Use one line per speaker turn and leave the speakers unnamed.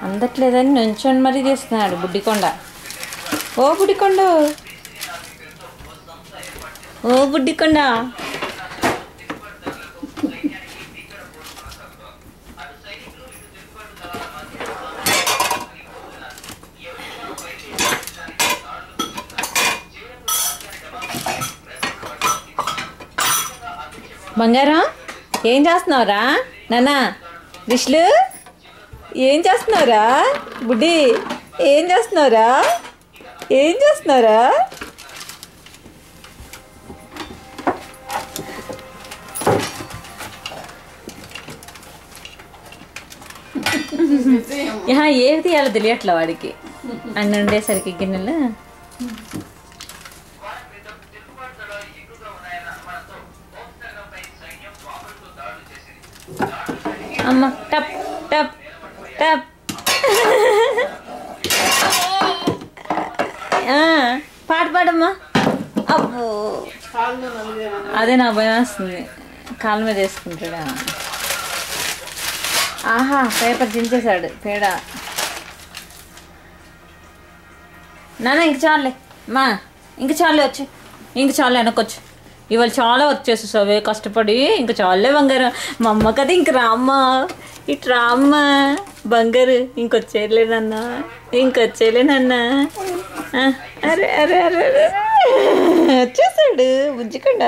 అందట్లేదని నుంచొని మరీ తీస్తున్నాడు బుడ్డికొండ. ఓ బుడ్డికొండ, ఓ బుడ్డికొండ. బంగారం ఏం చేస్తున్నావురా నాన్న? విష్లు ఏం చేస్తున్నావురా? బుడ్డి ఏం చేస్తున్నావురా? ఏం చేస్తున్నావురా? ఏది తీయాలో తెలియట్లే వాడికి అన్నీ ఉండేసరికి గిన్నెలు. అమ్మ టప్ టప్ టప్. పాట పాడమ్మా. అబ్బో అదే నా భయం వస్తుంది, కాళ్ళ మీద వేసుకుంటాడా. ఆహా పేపర్ చించేశాడు పేడ. నాన్న ఇంక చాలే మా, ఇంక చాలే వచ్చి, ఇంక చాలే వెనకొచ్చు. ఇవాళ చాలా వచ్చేసేసావే కష్టపడి, ఇంక చాలే బంగారు. మా అమ్మ కదా ఇంక రామ్మా, ఇటు రామ్మా బంగారు. ఇంకొచ్చేయలేనన్నా, ఇంకొచ్చేయలేనన్నా. అరే అరే అరే వచ్చేసాడు బుజ్జికొండ.